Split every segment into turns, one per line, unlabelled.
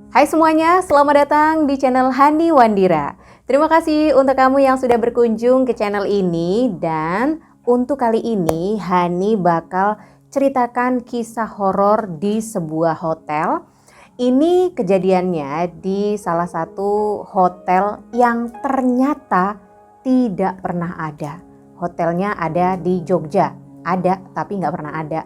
Hai semuanya, selamat datang di channel Hani Wandira. Terima kasih untuk kamu yang sudah berkunjung ke channel ini. Dan untuk kali ini Hani bakal ceritakan kisah horor di sebuah hotel. Ini kejadiannya di salah satu hotel yang ternyata tidak pernah ada. Hotelnya ada di Jogja. Ada, tapi nggak pernah ada.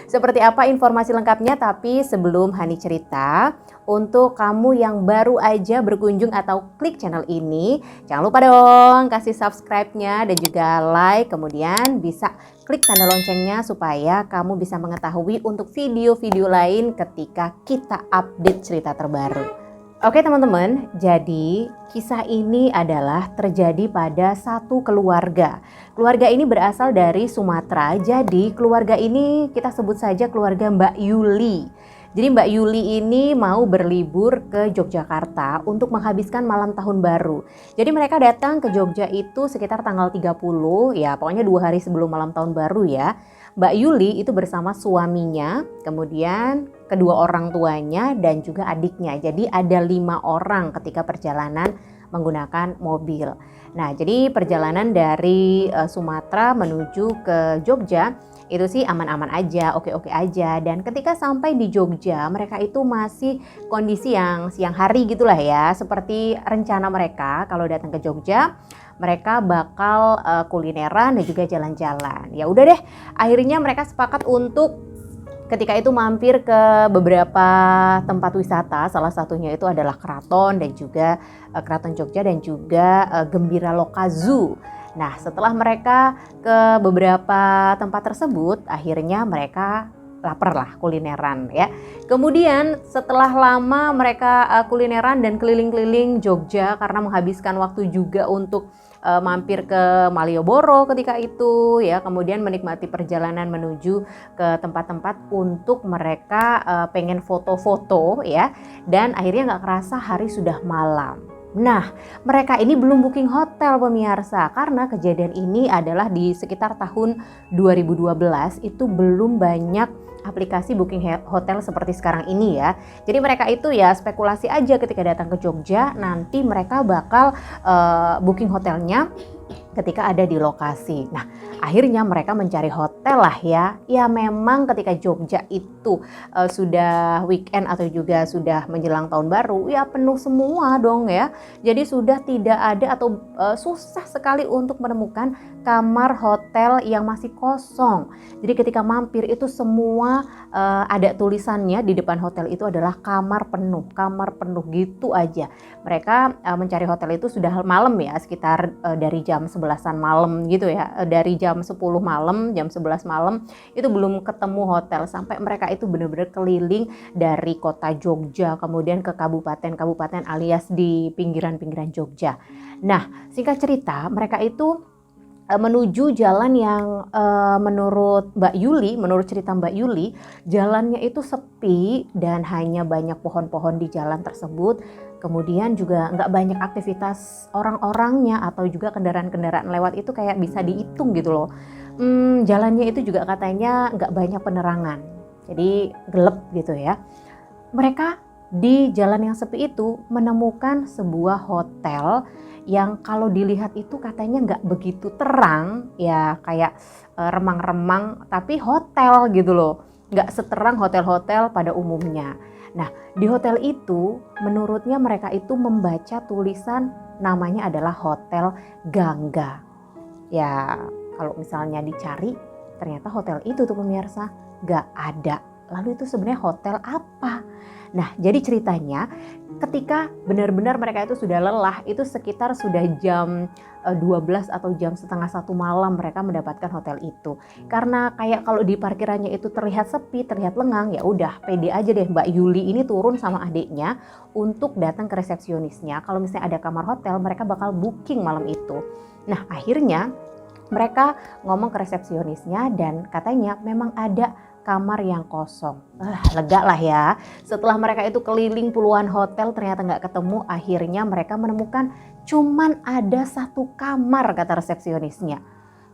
Seperti apa informasi lengkapnya? Tapi sebelum Hani cerita, untuk kamu yang baru aja berkunjung atau klik channel ini, jangan lupa dong kasih subscribe-nya dan juga like, kemudian bisa klik tanda loncengnya supaya kamu bisa mengetahui untuk video-video lain ketika kita update cerita terbaru. Oke teman-teman, jadi kisah ini adalah terjadi pada satu keluarga. Keluarga ini berasal dari Sumatera, jadi keluarga ini kita sebut saja keluarga Mbak Yuli. Jadi Mbak Yuli ini mau berlibur ke Yogyakarta untuk menghabiskan malam tahun baru. Jadi mereka datang ke Jogja itu sekitar tanggal 30, ya pokoknya 2 hari sebelum malam tahun baru ya. Mbak Yuli itu bersama suaminya, kemudian kedua orang tuanya dan juga adiknya. Jadi ada 5 orang ketika perjalanan menggunakan mobil. Nah, jadi perjalanan dari Sumatera menuju ke Jogja itu sih aman-aman aja, oke-oke aja. Dan ketika sampai di Jogja, mereka itu masih kondisi yang siang hari gitulah ya. Seperti rencana mereka kalau datang ke Jogja, mereka bakal kulineran dan juga jalan-jalan. Ya udah deh, akhirnya mereka sepakat untuk ketika itu mampir ke beberapa tempat wisata, salah satunya itu adalah Keraton dan juga Keraton Jogja dan juga Gembira Loka Zoo. Nah, setelah mereka ke beberapa tempat tersebut, akhirnya mereka lapar lah kulineran ya. Kemudian setelah lama mereka kulineran dan keliling-keliling Jogja karena menghabiskan waktu juga untuk mampir ke Malioboro ketika itu ya, kemudian menikmati perjalanan menuju ke tempat-tempat untuk mereka pengen foto-foto ya, dan akhirnya nggak kerasa hari sudah malam. Nah, mereka ini belum booking hotel pemirsa, karena kejadian ini adalah di sekitar tahun 2012, itu belum banyak aplikasi booking hotel seperti sekarang ini ya. Jadi mereka itu ya spekulasi aja ketika datang ke Jogja, nanti mereka bakal booking hotelnya ketika ada di lokasi. Nah, akhirnya mereka mencari hotel lah ya. Ya memang ketika Jogja itu sudah weekend atau juga sudah menjelang tahun baru, ya penuh semua dong ya. Jadi sudah tidak ada atau susah sekali untuk menemukan kamar hotel yang masih kosong. Jadi ketika mampir itu semua ada tulisannya di depan hotel itu adalah kamar penuh gitu aja. Mereka mencari hotel itu sudah malam ya, sekitar dari jam 11-an malam gitu ya. Dari jam 10 malam, jam 11 malam itu belum ketemu hotel, sampai mereka itu benar-benar keliling dari kota Jogja kemudian ke kabupaten-kabupaten alias di pinggiran-pinggiran Jogja. Nah, singkat cerita mereka itu menuju jalan yang menurut cerita Mbak Yuli, jalannya itu sepi dan hanya banyak pohon-pohon di jalan tersebut. Kemudian juga nggak banyak aktivitas orang-orangnya atau juga kendaraan-kendaraan lewat itu kayak bisa dihitung gitu loh. Jalannya itu juga katanya nggak banyak penerangan, jadi gelap gitu ya. Mereka di jalan yang sepi itu menemukan sebuah hotel yang kalau dilihat itu katanya nggak begitu terang ya, kayak remang-remang, tapi hotel gitu loh, nggak seterang hotel-hotel pada umumnya. Nah, di hotel itu menurutnya mereka itu membaca tulisan namanya adalah Hotel Gangga. Ya kalau misalnya dicari ternyata hotel itu tuh pemirsa nggak ada. Lalu itu sebenarnya hotel apa? Nah, jadi ceritanya ketika benar-benar mereka itu sudah lelah, itu sekitar sudah jam 12 atau jam setengah 1 malam mereka mendapatkan hotel itu. Karena kayak kalau di parkirannya itu terlihat sepi, terlihat lengang, ya udah pede aja deh Mbak Yuli ini turun sama adiknya untuk datang ke resepsionisnya. Kalau misalnya ada kamar hotel, mereka bakal booking malam itu. Nah, akhirnya mereka ngomong ke resepsionisnya dan katanya memang ada kamar yang kosong. Lega lah ya. Setelah mereka itu keliling puluhan hotel ternyata nggak ketemu, akhirnya mereka menemukan cuman ada 1 kamar kata resepsionisnya.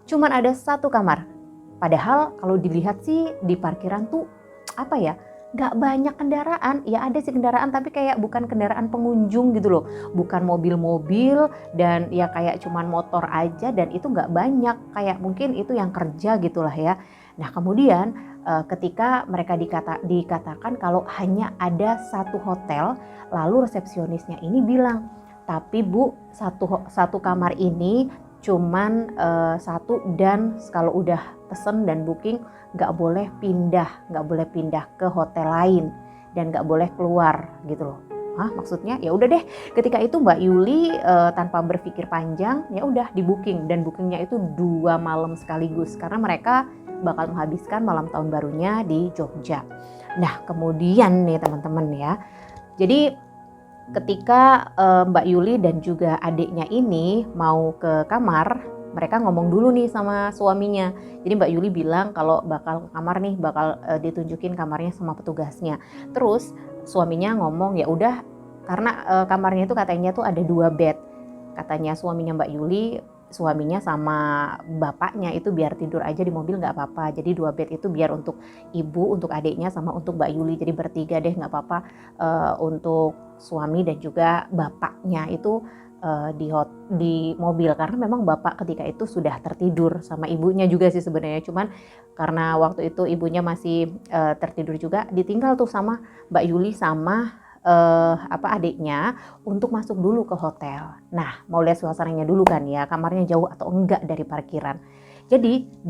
Cuman ada 1 kamar. Padahal kalau dilihat sih di parkiran tuh apa ya, nggak banyak kendaraan, ya ada sih kendaraan tapi kayak bukan kendaraan pengunjung gitu loh, bukan mobil-mobil dan ya kayak cuman motor aja dan itu nggak banyak, kayak mungkin itu yang kerja gitulah ya. Nah kemudian ketika mereka dikatakan kalau hanya ada satu hotel, lalu resepsionisnya ini bilang, tapi Bu, satu kamar ini cuman satu dan kalau udah pesen dan booking nggak boleh pindah ke hotel lain dan nggak boleh keluar gitu loh. Hah, maksudnya? Ya udah deh. Ketika itu Mbak Yuli tanpa berpikir panjang ya udah di booking dan bookingnya itu 2 malam sekaligus karena mereka bakal menghabiskan malam tahun barunya di Jogja. Nah kemudian nih teman-teman ya, jadi ketika Mbak Yuli dan juga adiknya ini mau ke kamar, mereka ngomong dulu nih sama suaminya. Jadi Mbak Yuli bilang kalau bakal ke kamar nih, bakal ditunjukin kamarnya sama petugasnya. Terus suaminya ngomong ya udah, karena kamarnya itu katanya tuh ada 2 bed. Katanya suaminya Mbak Yuli, suaminya sama bapaknya itu biar tidur aja di mobil nggak apa-apa. Jadi 2 bed itu biar untuk ibu, untuk adiknya sama untuk Mbak Yuli. Jadi bertiga deh nggak apa-apa, untuk suami dan juga bapaknya itu di mobil karena memang bapak ketika itu sudah tertidur sama ibunya juga sih sebenarnya, cuman karena waktu itu ibunya masih tertidur juga, ditinggal tuh sama Mbak Yuli sama adiknya untuk masuk dulu ke hotel. Nah mau lihat suasananya dulu kan ya, kamarnya jauh atau enggak dari parkiran. Jadi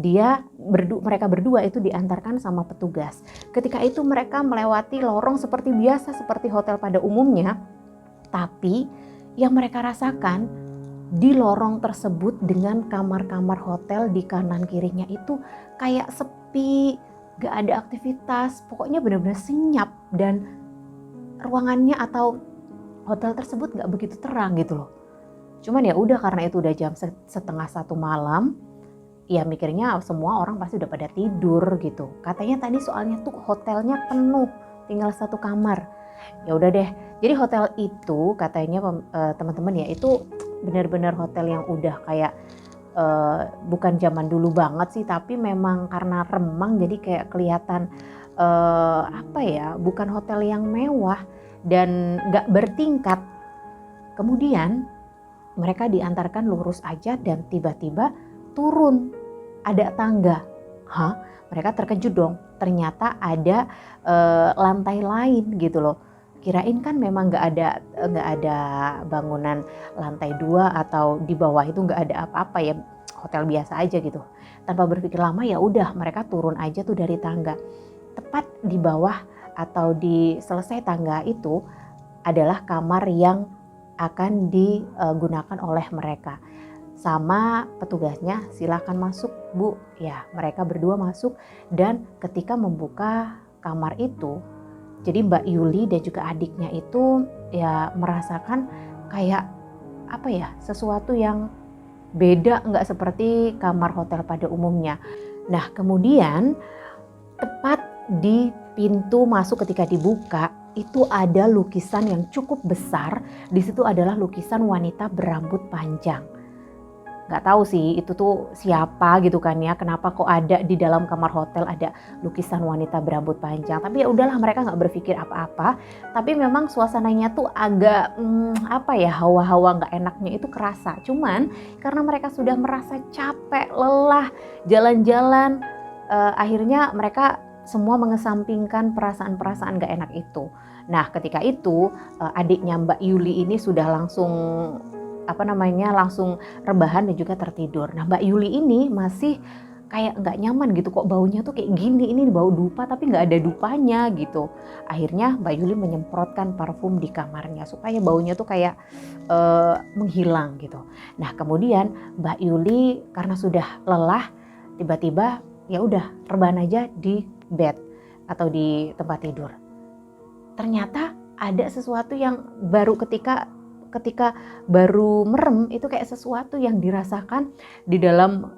mereka berdua itu diantarkan sama petugas. Ketika itu mereka melewati lorong seperti biasa, seperti hotel pada umumnya. Tapi yang mereka rasakan di lorong tersebut dengan kamar-kamar hotel di kanan kirinya itu kayak sepi, gak ada aktivitas, pokoknya benar-benar senyap dan ruangannya atau hotel tersebut gak begitu terang gitu loh. Cuman ya udah karena itu udah jam 1:30 malam, ya mikirnya semua orang pasti udah pada tidur gitu. Katanya tadi soalnya tuh hotelnya penuh, tinggal 1 kamar. Ya udah deh. Jadi hotel itu katanya teman-teman ya itu benar-benar hotel yang udah kayak bukan zaman dulu banget sih, tapi memang karena remang jadi kayak kelihatan bukan hotel yang mewah dan nggak bertingkat. Kemudian mereka diantarkan lurus aja dan tiba-tiba turun, ada tangga. Hah? Mereka terkejut dong. Ternyata ada lantai lain gitu loh. Kirain kan memang nggak ada bangunan lantai 2 atau di bawah itu nggak ada apa-apa ya, hotel biasa aja gitu. Tanpa berpikir lama ya udah mereka turun aja tuh dari tangga. Tepat di bawah atau di selesai tangga itu adalah kamar yang akan digunakan oleh mereka. Sama petugasnya, silakan masuk Bu. Ya mereka berdua masuk dan ketika membuka kamar itu, jadi Mbak Yuli dan juga adiknya itu ya merasakan kayak sesuatu yang beda, nggak seperti kamar hotel pada umumnya. Nah kemudian tepat di pintu masuk ketika dibuka itu ada lukisan yang cukup besar. Di situ adalah lukisan wanita berambut panjang. Nggak tahu sih itu tuh siapa gitu kan ya, kenapa kok ada di dalam kamar hotel ada lukisan wanita berambut panjang. Tapi ya udahlah mereka nggak berpikir apa-apa. Tapi memang suasananya tuh agak hawa-hawa nggak enaknya itu kerasa. Cuman karena mereka sudah merasa capek, lelah, jalan-jalan, akhirnya mereka semua mengesampingkan perasaan-perasaan gak enak itu. Nah ketika itu adiknya Mbak Yuli ini sudah langsung rebahan dan juga tertidur. Nah Mbak Yuli ini masih kayak gak nyaman gitu, kok baunya tuh kayak gini, ini bau dupa tapi gak ada dupanya gitu. Akhirnya Mbak Yuli menyemprotkan parfum di kamarnya supaya baunya tuh kayak menghilang gitu. Nah kemudian Mbak Yuli karena sudah lelah, tiba-tiba ya udah rebahan aja di bed atau di tempat tidur. Ternyata ada sesuatu yang baru ketika baru merem itu kayak sesuatu yang dirasakan di dalam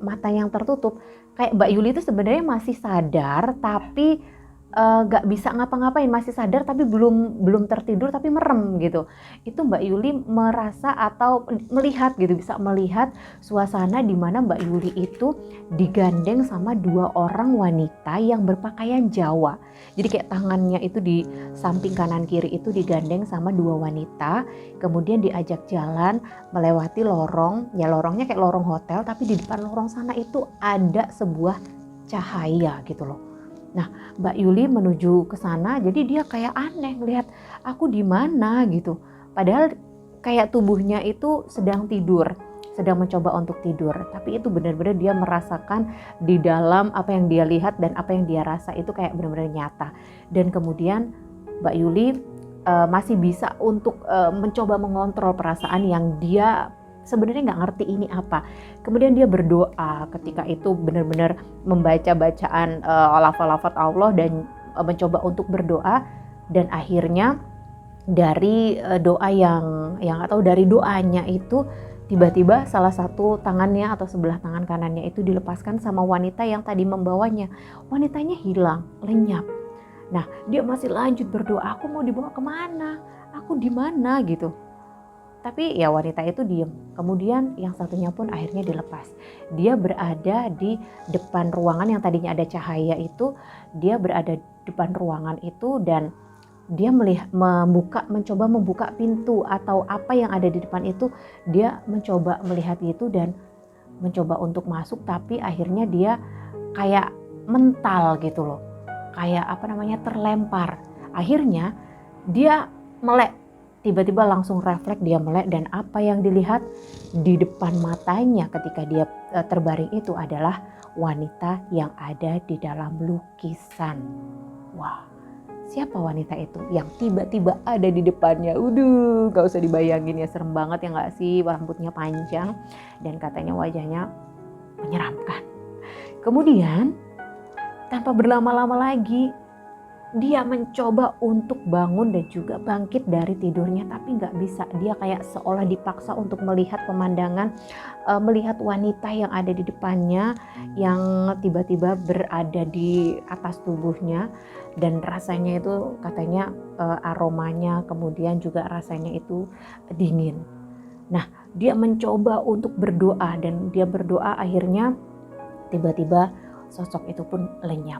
mata yang tertutup. Kayak Mbak Yuli itu sebenarnya masih sadar tapi nggak bisa ngapa-ngapain, masih sadar tapi belum tertidur tapi merem gitu. Itu Mbak Yuli merasa atau melihat gitu, bisa melihat suasana di mana Mbak Yuli itu digandeng sama 2 orang wanita yang berpakaian Jawa. Jadi kayak tangannya itu di samping kanan kiri itu digandeng sama 2 wanita, kemudian diajak jalan melewati lorong, ya lorongnya kayak lorong hotel, tapi di depan lorong sana itu ada sebuah cahaya gitu loh. Nah, Mbak Yuli menuju ke sana, jadi dia kayak aneh ngelihat aku di mana gitu. Padahal kayak tubuhnya itu sedang tidur, sedang mencoba untuk tidur. Tapi itu benar-benar dia merasakan di dalam apa yang dia lihat dan apa yang dia rasa itu kayak benar-benar nyata. Dan kemudian Mbak Yuli masih bisa untuk mencoba mengontrol perasaan yang dia sebenarnya nggak ngerti ini apa. Kemudian dia berdoa ketika itu, benar-benar membaca bacaan lafaz-lafaz Allah dan mencoba untuk berdoa. Dan akhirnya dari doa yang atau dari doanya itu tiba-tiba salah satu tangannya atau sebelah tangan kanannya itu dilepaskan sama wanita yang tadi membawanya. Wanitanya hilang, lenyap. Nah, dia masih lanjut berdoa, aku mau dibawa kemana? Aku di mana gitu. Tapi ya wanita itu diem. Kemudian yang satunya pun akhirnya dilepas. Dia berada di depan ruangan yang tadinya ada cahaya itu. Dia berada di depan ruangan itu dan dia mencoba membuka pintu atau apa yang ada di depan itu. Dia mencoba melihat itu dan mencoba untuk masuk, tapi akhirnya dia kayak mental gitu loh. Kayak terlempar. Akhirnya dia melek. Tiba-tiba langsung refleks dia melek, dan apa yang dilihat di depan matanya ketika dia terbaring itu adalah wanita yang ada di dalam lukisan. Wah, siapa wanita itu yang tiba-tiba ada di depannya? Gak usah dibayangin ya, serem banget ya gak sih? Rambutnya panjang dan katanya wajahnya menyeramkan. Kemudian tanpa berlama-lama lagi, dia mencoba untuk bangun dan juga bangkit dari tidurnya, tapi nggak bisa. Dia kayak seolah dipaksa untuk melihat pemandangan, melihat wanita yang ada di depannya, yang tiba-tiba berada di atas tubuhnya. Dan rasanya itu katanya aromanya, kemudian juga rasanya itu dingin. Nah, dia mencoba untuk berdoa, dan dia berdoa akhirnya tiba-tiba sosok itu pun lenyap.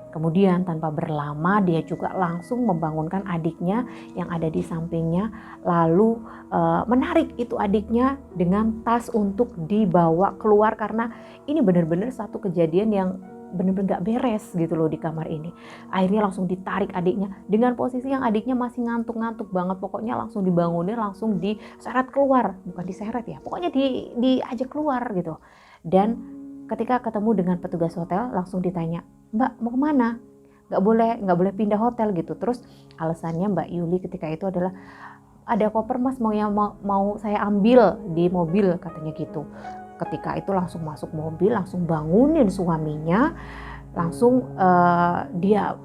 Kemudian tanpa berlama dia juga langsung membangunkan adiknya yang ada di sampingnya, lalu menarik itu adiknya dengan tas untuk dibawa keluar, karena ini benar-benar satu kejadian yang benar-benar gak beres gitu loh di kamar ini. Akhirnya langsung ditarik adiknya dengan posisi yang adiknya masih ngantuk-ngantuk banget, pokoknya langsung dibangunin, langsung diseret keluar, bukan diseret ya, pokoknya diajak keluar gitu. Dan ketika ketemu dengan petugas hotel langsung ditanya, Mbak mau kemana? Nggak boleh pindah hotel gitu. Terus alasannya Mbak Yuli ketika itu adalah ada koper mas mau saya ambil di mobil, katanya gitu. Ketika itu langsung masuk mobil, langsung bangunin suaminya, langsung dia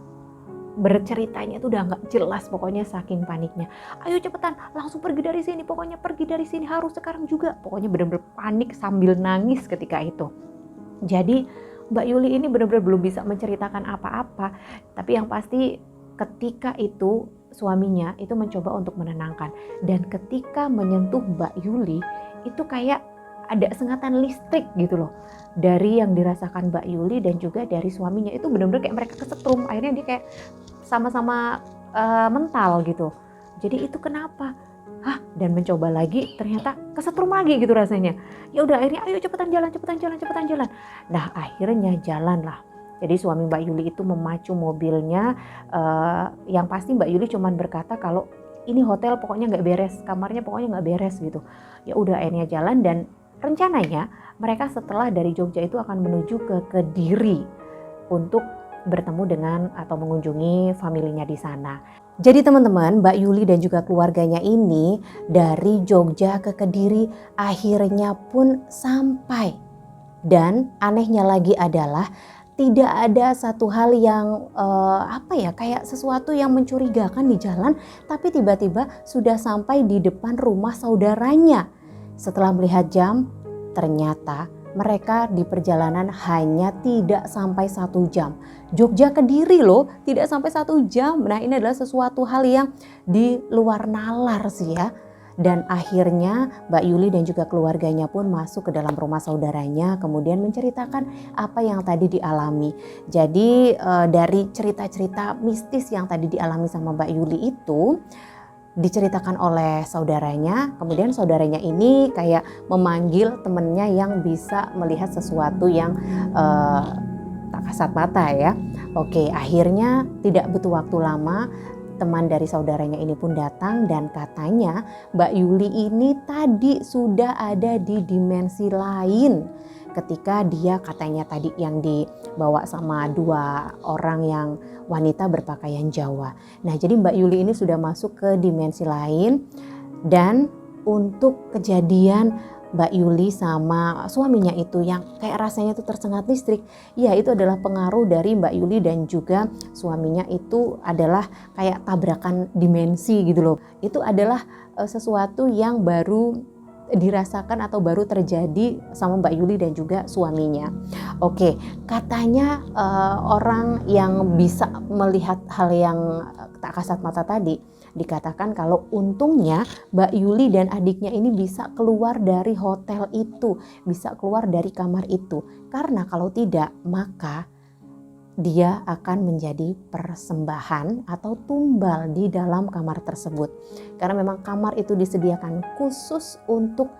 berceritanya itu udah nggak jelas pokoknya saking paniknya. Ayo cepetan, langsung pergi dari sini, pokoknya pergi dari sini harus sekarang juga. Pokoknya benar-benar panik sambil nangis ketika itu. Jadi Mbak Yuli ini benar-benar belum bisa menceritakan apa-apa, tapi yang pasti ketika itu suaminya itu mencoba untuk menenangkan, dan ketika menyentuh Mbak Yuli itu kayak ada sengatan listrik gitu loh dari yang dirasakan Mbak Yuli dan juga dari suaminya. Itu benar-benar kayak mereka kesetrum, akhirnya dia kayak sama-sama mental gitu. Jadi itu kenapa? Dan mencoba lagi ternyata kesetrum lagi gitu rasanya. Ya udah akhirnya ayo cepetan jalan. Nah akhirnya jalan lah. Jadi suami Mbak Yuli itu memacu mobilnya, yang pasti Mbak Yuli cuman berkata kalau ini hotel pokoknya nggak beres, kamarnya pokoknya nggak beres gitu. Ya udah akhirnya jalan, dan rencananya mereka setelah dari Jogja itu akan menuju ke Kediri untuk bertemu dengan atau mengunjungi familinya di sana. Jadi teman-teman, Mbak Yuli dan juga keluarganya ini dari Jogja ke Kediri akhirnya pun sampai. Dan anehnya lagi adalah tidak ada satu hal yang kayak sesuatu yang mencurigakan di jalan, tapi tiba-tiba sudah sampai di depan rumah saudaranya. Setelah melihat jam, ternyata mereka di perjalanan hanya tidak sampai 1 jam. Jogja Kediri loh, tidak sampai 1 jam. Nah, ini adalah sesuatu hal yang di luar nalar sih ya. Dan akhirnya Mbak Yuli dan juga keluarganya pun masuk ke dalam rumah saudaranya, kemudian menceritakan apa yang tadi dialami. Jadi dari cerita-cerita mistis yang tadi dialami sama Mbak Yuli itu diceritakan oleh saudaranya, kemudian saudaranya ini kayak memanggil temennya yang bisa melihat sesuatu yang tak kasat mata ya. Oke, akhirnya tidak butuh waktu lama, teman dari saudaranya ini pun datang dan katanya Mbak Yuli ini tadi sudah ada di dimensi lain ketika dia katanya tadi yang dibawa sama 2 orang yang wanita berpakaian Jawa. Nah, jadi Mbak Yuli ini sudah masuk ke dimensi lain, dan untuk kejadian Mbak Yuli sama suaminya itu yang kayak rasanya itu tersengat listrik, ya itu adalah pengaruh dari Mbak Yuli dan juga suaminya itu adalah kayak tabrakan dimensi gitu loh. Itu adalah sesuatu yang baru dirasakan atau baru terjadi sama Mbak Yuli dan juga suaminya. Oke, katanya orang yang bisa melihat hal yang tak kasat mata tadi dikatakan kalau untungnya Mbak Yuli dan adiknya ini bisa keluar dari hotel itu, bisa keluar dari kamar itu. Karena kalau tidak, maka dia akan menjadi persembahan atau tumbal di dalam kamar tersebut. Karena memang kamar itu disediakan khusus untuk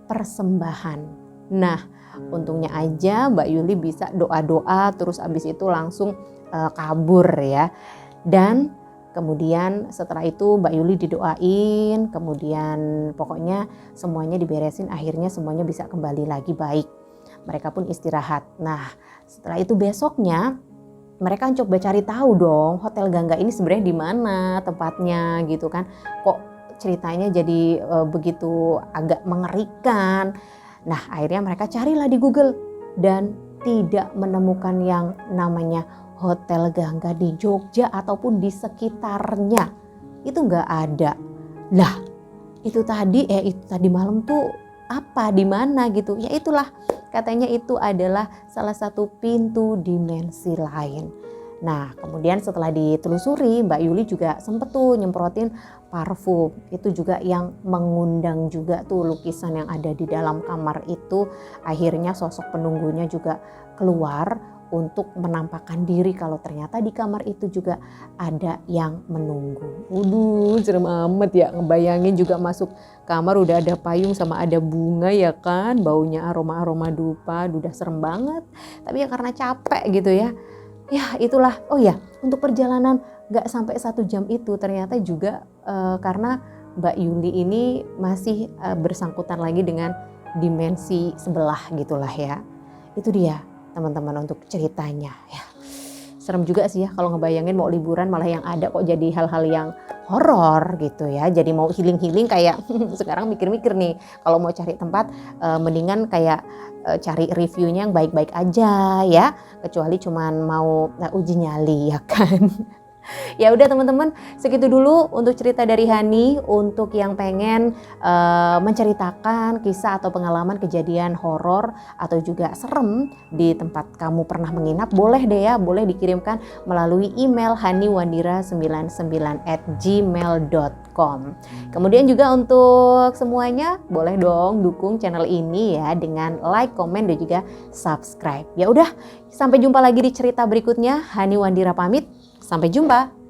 persembahan. Nah, untungnya aja Mbak Yuli bisa doa-doa terus abis itu langsung kabur ya. Dan kemudian setelah itu Mbak Yuli didoain, kemudian pokoknya semuanya diberesin, akhirnya semuanya bisa kembali lagi baik. Mereka pun istirahat. Nah, setelah itu besoknya mereka coba cari tahu dong Hotel Gangga ini sebenarnya di mana tempatnya gitu kan. Kok ceritanya jadi begitu agak mengerikan. Nah, akhirnya mereka carilah di Google dan tidak menemukan yang namanya Hotel Gangga di Jogja ataupun di sekitarnya. Itu nggak ada. Lah, itu tadi malam tuh apa, di mana gitu. Ya itulah, katanya itu adalah salah satu pintu dimensi lain. Nah, kemudian setelah ditelusuri, Mbak Yuli juga sempet tuh nyemprotin parfum. Itu juga yang mengundang juga tuh lukisan yang ada di dalam kamar itu. Akhirnya sosok penunggunya juga keluar untuk menampakkan diri kalau ternyata di kamar itu juga ada yang menunggu. Waduh, serem amat ya, ngebayangin juga masuk kamar udah ada payung sama ada bunga ya kan, baunya aroma-aroma dupa, udah serem banget. Tapi ya karena capek gitu ya. Ya itulah, oh ya untuk perjalanan gak sampai 1 jam itu ternyata juga karena Mbak Yuli ini masih bersangkutan lagi dengan dimensi sebelah gitulah ya. Itu dia teman-teman untuk ceritanya ya. Serem juga sih ya kalau ngebayangin mau liburan malah yang ada kok jadi hal-hal yang horor gitu ya. Jadi mau healing-healing kayak sekarang mikir-mikir nih kalau mau cari tempat mendingan kayak cari reviewnya yang baik-baik aja ya. Kecuali cuman mau uji nyali ya kan. Ya udah teman-teman, segitu dulu untuk cerita dari Hani. Untuk yang pengen menceritakan kisah atau pengalaman kejadian horor atau juga serem di tempat kamu pernah menginap, boleh deh ya, boleh dikirimkan melalui email haniwandira99@gmail.com. Kemudian juga untuk semuanya boleh dong dukung channel ini ya dengan like, komen dan juga subscribe. Ya udah, sampai jumpa lagi di cerita berikutnya. Hani Wandira pamit. Sampai jumpa.